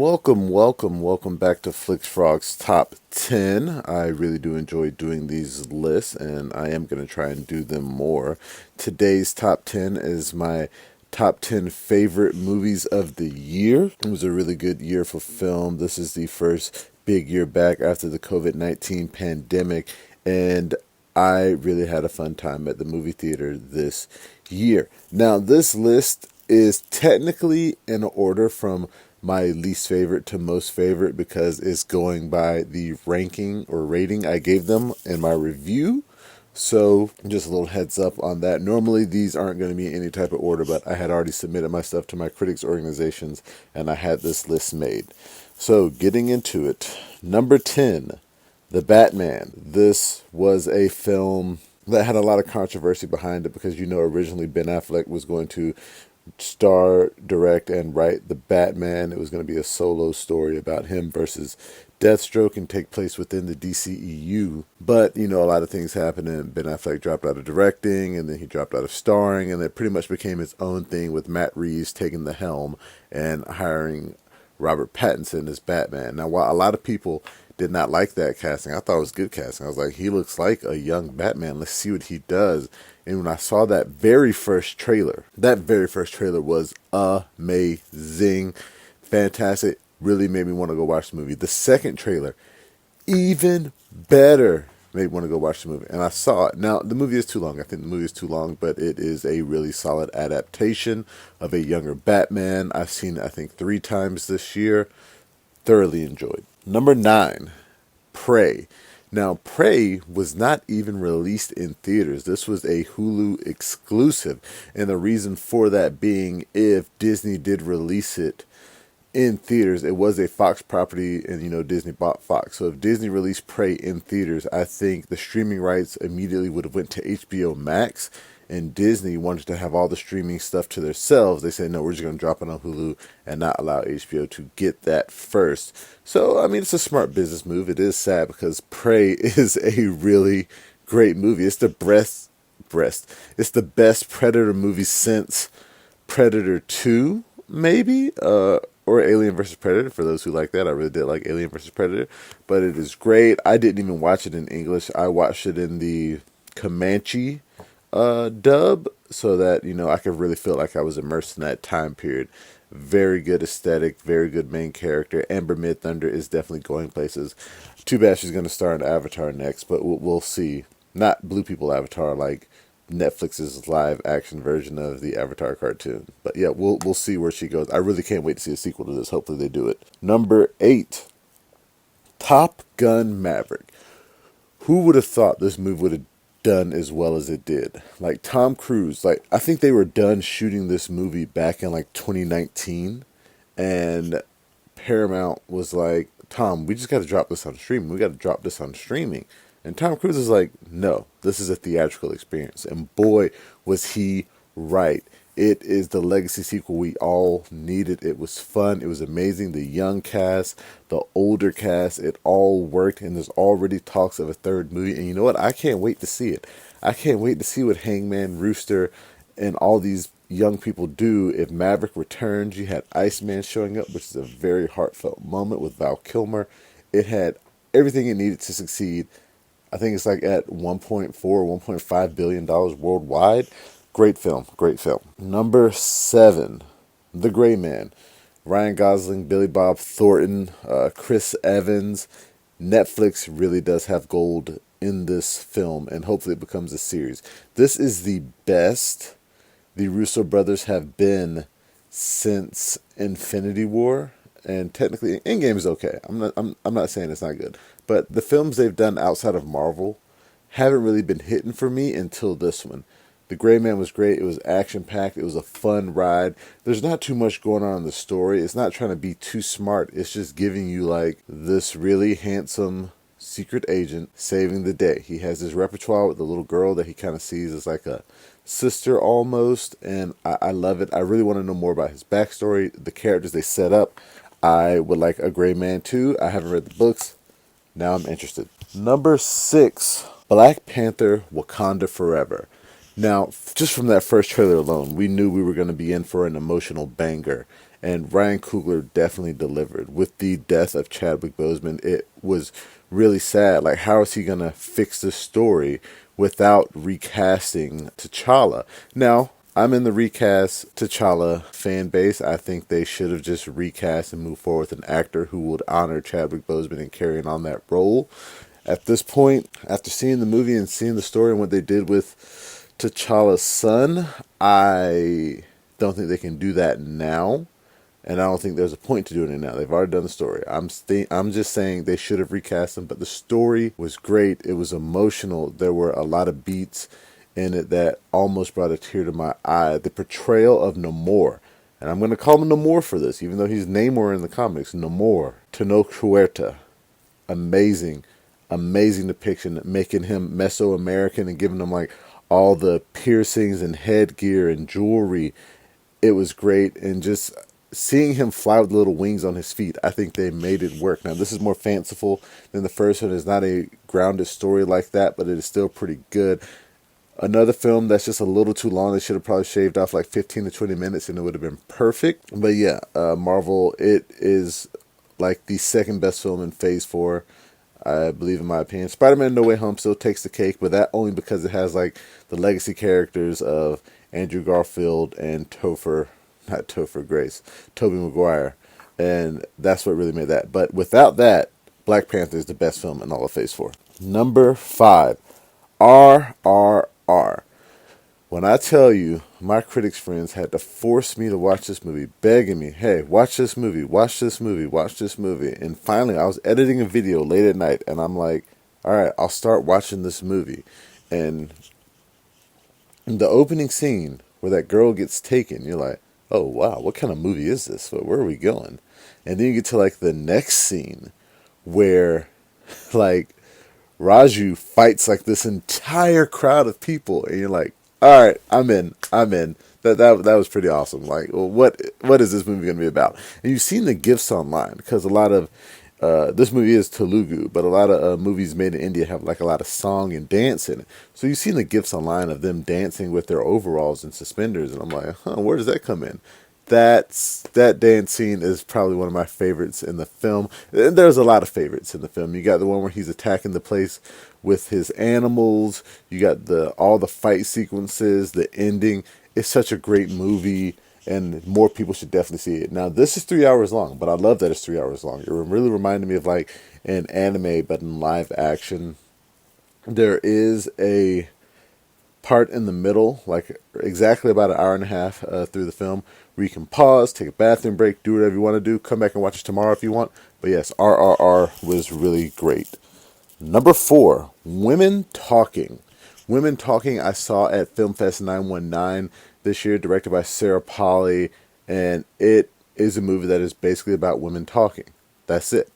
Welcome back to Flix Frog's Top 10. I really do enjoy doing these lists, and I am going to try and do them more. Today's Top 10 is my top 10 favorite movies of the year. It was a really good year for film. This is the first big year back after the COVID-19 pandemic, and I really had a fun time at the movie theater this year. Now, this list is technically in order from my least favorite to most favorite because it's going by the ranking or rating I gave them in my review. So just a little heads up on that. Normally these aren't going to be in any type of order, but I had already submitted my stuff to my critics organizations and I had this list made. So getting into it. Number 10, The Batman. This was a film that had a lot of controversy behind it because, originally Ben Affleck was going to star, direct, and write the Batman. It was going to be a solo story about him versus Deathstroke and take place within the DCEU. But, a lot of things happened and Ben Affleck dropped out of directing and then he dropped out of starring, and it pretty much became his own thing with Matt Reeves taking the helm and hiring Robert Pattinson as Batman. Now, while a lot of people did not like that casting, I thought it was good casting. I was like, he looks like a young Batman. Let's see what he does. And when I saw that very first trailer was amazing, fantastic, really made me want to go watch the movie. The second trailer, even better, made me want to go watch the movie. And I saw it. Now, the movie is too long. I think the movie is too long, but it is a really solid adaptation of a younger Batman. I've seen it, I think, 3 times this year. Thoroughly enjoyed. Number 9, Prey. Now, Prey was not even released in theaters. This was a Hulu exclusive. And the reason for that being, if Disney did release it in theaters, it was a Fox property and, Disney bought Fox. So if Disney released Prey in theaters, I think the streaming rights immediately would have went to HBO Max. And Disney wanted to have all the streaming stuff to themselves. They said, no, we're just going to drop it on Hulu and not allow HBO to get that first. So, it's a smart business move. It is sad because Prey is a really great movie. It's it's the best Predator movie since Predator 2, maybe, or Alien vs. Predator, for those who like that. I really did like Alien vs. Predator, but it is great. I didn't even watch it in English. I watched it in the Comanche dub, so that I could really feel like I was immersed in that time period. Very good aesthetic, very good main character. Amber Midthunder is definitely going places. Too bad she's going to star in Avatar next, but we'll see. Not Blue People Avatar, like Netflix's live action version of the Avatar cartoon. But yeah, we'll see where she goes. I really can't wait to see a sequel to this. Hopefully they do it. Number 8, Top Gun Maverick. Who would have thought this movie would have done as well as it did? Like Tom Cruise, I think they were done shooting this movie back in 2019, and Paramount was like, Tom, we just got to drop this on streaming. And Tom Cruise is like, no, this is a theatrical experience. And boy, was he right. It is the legacy sequel we all needed. It was fun. It was amazing. The young cast, the older cast, it all worked. And there's already talks of a third movie. And you know what? I can't wait to see it. I can't wait to see what Hangman, Rooster, and all these young people do if Maverick returns. You had Iceman showing up, which is a very heartfelt moment with Val Kilmer. It had everything it needed to succeed. I think it's at $1.4, $1.5 billion worldwide. Great film. Number 7, The Gray Man. Ryan Gosling, Billy Bob Thornton, Chris Evans. Netflix really does have gold in this film, and hopefully it becomes a series. This is the best the Russo brothers have been since Infinity War, and technically Endgame is okay. I'm not saying it's not good, but the films they've done outside of Marvel haven't really been hitting for me until this one. The Gray Man was great. It was action-packed. It was a fun ride. There's not too much going on in the story. It's not trying to be too smart. It's just giving you this really handsome secret agent saving the day. He has his repertoire with the little girl that he kind of sees as like a sister almost, and I love it. I really want to know more about his backstory, the characters they set up. I would like a Gray Man too. I haven't read the books. Now I'm interested. Number 6, Black Panther: Wakanda Forever. Now, just from that first trailer alone, we knew we were going to be in for an emotional banger. And Ryan Coogler definitely delivered. With the death of Chadwick Boseman, it was really sad. Like, how is he going to fix this story without recasting T'Challa? Now, I'm in the recast T'Challa fan base. I think they should have just recast and moved forward with an actor who would honor Chadwick Boseman and carrying on that role. At this point, after seeing the movie and seeing the story and what they did with T'Challa's son, I don't think they can do that now, and I don't think there's a point to doing it now. They've already done the story. I'm just saying they should have recast him, but the story was great. It was emotional. There were a lot of beats in it that almost brought a tear to my eye. The portrayal of Namor, and I'm going to call him Namor for this, even though he's Namor in the comics. Namor, Tenoch amazing, amazing depiction, making him Mesoamerican and giving him like all the piercings and headgear and jewelry. It was great, and just seeing him fly with little wings on his feet, I think they made it work. Now, this is more fanciful than the first one. It's not a grounded story like that, but it is still pretty good. Another film that's just a little too long. They should have probably shaved off like 15 to 20 minutes and it would have been perfect. But yeah, Marvel, it is like the second best film in Phase 4, I believe, in my opinion. Spider-Man No Way Home still takes the cake, but that only because it has like the legacy characters of Andrew Garfield and Tobey Maguire. And that's what really made that. But without that, Black Panther is the best film in all of Phase 4. Number 5, RRR. When I tell you, my critics friends had to force me to watch this movie, begging me, hey, watch this movie, watch this movie, watch this movie. And finally, I was editing a video late at night, and I'm like, all right, I'll start watching this movie. And the opening scene where that girl gets taken, you're like, oh, wow, what kind of movie is this? Where are we going? And then you get to like the next scene where like Raju fights like this entire crowd of people, and you're like, all right, I'm in. That was pretty awesome. Like, well, what is this movie going to be about? And you've seen the gifs online, because a lot of this movie is Telugu, but a lot of movies made in India have like a lot of song and dance in it. So you've seen the gifs online of them dancing with their overalls and suspenders, and I'm like, where does that come in? That dance scene is probably one of my favorites in the film. And there's a lot of favorites in the film. You got the one where he's attacking the place with his animals. You got all the fight sequences, the ending. It's such a great movie, and more people should definitely see it. Now, this is 3 hours long, but I love that it's 3 hours long. It really reminded me of like an anime, but in live action. There is a part in the middle, like exactly about an hour and a half through the film, where you can pause, take a bathroom break, do whatever you want to do, come back and watch it tomorrow if you want. But yes, RRR was really great. Number 4, Women Talking. Women Talking I saw at Film Fest 919 this year, directed by Sarah Polley, and it is a movie that is basically about women talking. That's it.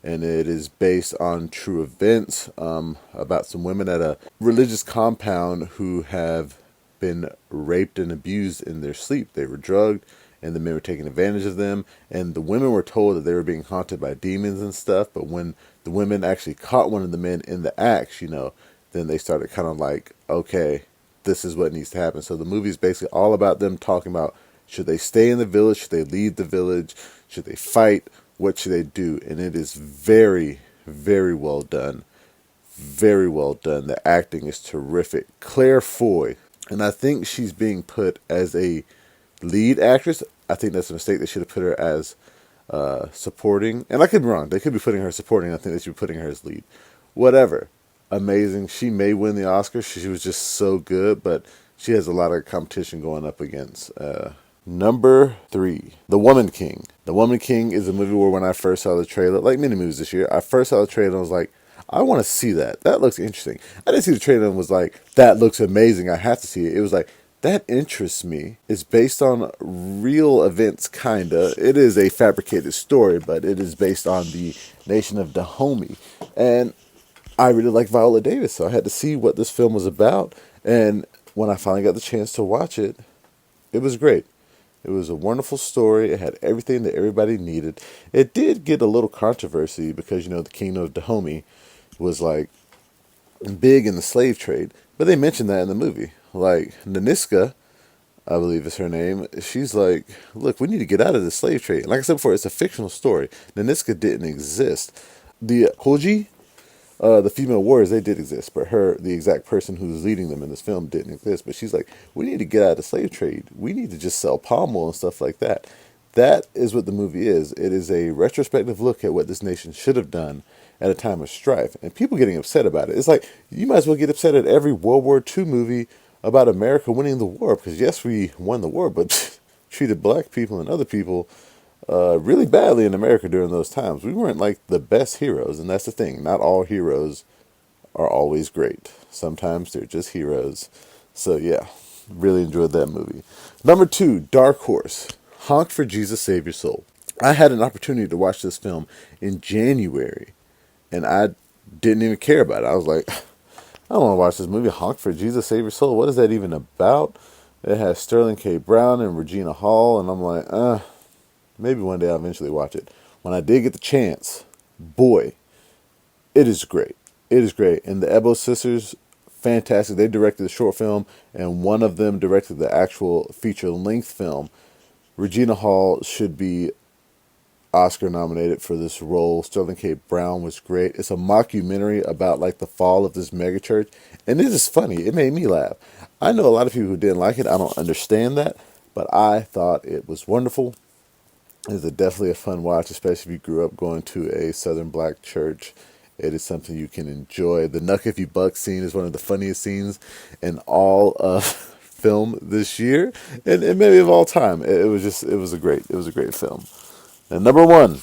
And it is based on true events about some women at a religious compound who have been raped and abused in their sleep. They were drugged, and the men were taking advantage of them. And the women were told that they were being haunted by demons and stuff. But when the women actually caught one of the men in the act, then they started kind of like, okay, this is what needs to happen. So the movie is basically all about them talking about, should they stay in the village? Should they leave the village? Should they fight? What should they do? And it is very, very well done. Very well done. The acting is terrific. Claire Foy, and I think she's being put as a lead actress. I think that's a mistake. They should have put her as supporting. And I could be wrong. They could be putting her supporting. I think they should be putting her as lead. Whatever. Amazing. She may win the Oscar. She was just so good, but she has a lot of competition going up against. Number 3, The Woman King. The Woman King is a movie where when I first saw the trailer, like many movies this year, I first saw the trailer and I was like, I want to see that. That looks interesting. I didn't see the trailer and was like, that looks amazing. I have to see it. It was like, that interests me. It's based on real events, kinda. It is a fabricated story, but it is based on the nation of Dahomey. And I really like Viola Davis, so I had to see what this film was about. And when I finally got the chance to watch it, it was great. It was a wonderful story. It had everything that everybody needed. It did get a little controversy because, the kingdom of Dahomey was like big in the slave trade. But they mentioned that in the movie. like Naniska, I believe is her name. She's like, look, we need to get out of the slave trade. Like I said before, it's a fictional story. Naniska didn't exist. The Hoji, the female warriors, they did exist, but the exact person who's leading them in this film didn't exist. But she's like, we need to get out of the slave trade. We need to just sell palm oil and stuff like that. That is what the movie is. It is a retrospective look at what this nation should have done at a time of strife. And people getting upset about it. It's like, you might as well get upset at every World War II movie about America winning the war. Because yes, we won the war, but treated black people and other people really badly in America during those times. We weren't like the best heroes. And that's the thing. Not all heroes are always great. Sometimes they're just heroes. So yeah, really enjoyed that movie. Number 2, Dark Horse. Honk for Jesus, Save Your Soul. I had an opportunity to watch this film in January, and I didn't even care about it. I was like, I don't want to watch this movie, Honk for Jesus, Save Your Soul. What is that even about? It has Sterling K. Brown and Regina Hall, and I'm like, maybe one day I'll eventually watch it. When I did get the chance, boy, it is great. It is great. And the Ebo sisters, fantastic. They directed the short film, and one of them directed the actual feature-length film. Regina Hall should be Oscar nominated for this role. Sterling K. Brown was great. It's a mockumentary about like the fall of this megachurch, and it is funny. It made me laugh. I know a lot of people who didn't like it. I don't understand that, but I thought it was wonderful. It's definitely a fun watch, especially if you grew up going to a Southern black church. It is something you can enjoy. The Nuck If You Buck scene is one of the funniest scenes in all of film this year, and maybe of all time. It was a great film. And number 1,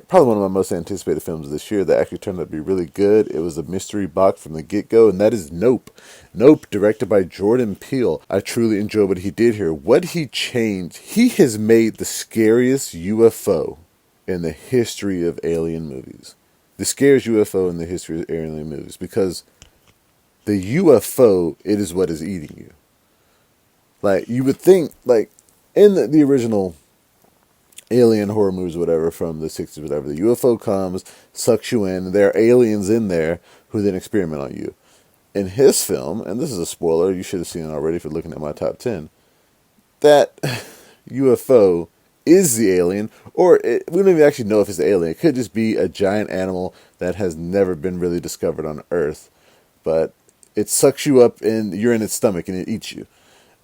probably one of my most anticipated films this year that actually turned out to be really good. It was a mystery box from the get-go, and that is Nope. Nope, directed by Jordan Peele. I truly enjoyed what he did here. What he changed, he has made the scariest UFO in the history of alien movies. The scariest UFO in the history of alien movies, because the UFO, it is what is eating you. Like, you would think, like, in the original alien horror movies or whatever from the 60s, whatever, the UFO comes, sucks you in, and there are aliens in there who then experiment on you. In his film, and this is a spoiler, you should have seen it already if you're looking at my top 10, that UFO is the alien, or we don't even actually know if it's the alien. It could just be a giant animal that has never been really discovered on Earth, but it sucks you up and you're in its stomach and it eats you.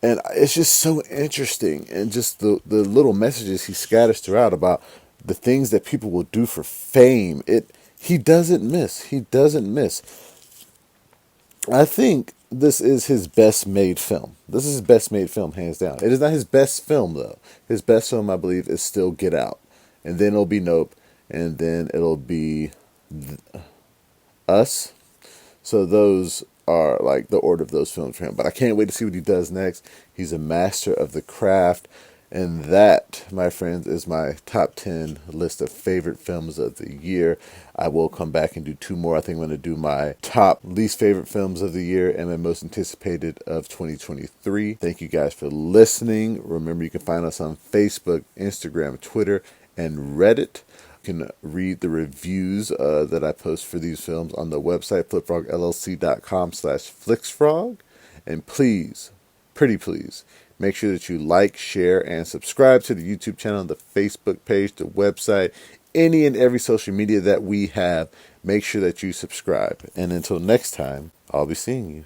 And it's just so interesting, and just the little messages he scatters throughout about the things that people will do for fame. He doesn't miss. He doesn't miss. I think this is his best made film. This is his best made film, hands down. It is not his best film, though. His best film, I believe, is still Get Out. And then it'll be Nope. And then it'll be Us. So those are like the order of those films for him. But I can't wait to see what he does next. He's a master of the craft. And that, my friends, is my top 10 list of favorite films of the year. I will come back and do 2 more. I think I'm going to do my top least favorite films of the year and my most anticipated of 2023. Thank you guys for listening. Remember, you can find us on Facebook, Instagram, Twitter, and Reddit. You can read the reviews that I post for these films on the website, flipfrogllc.com/flixfrog. And please, pretty please, make sure that you like, share, and subscribe to the YouTube channel, the Facebook page, the website, any and every social media that we have. Make sure that you subscribe. And until next time, I'll be seeing you.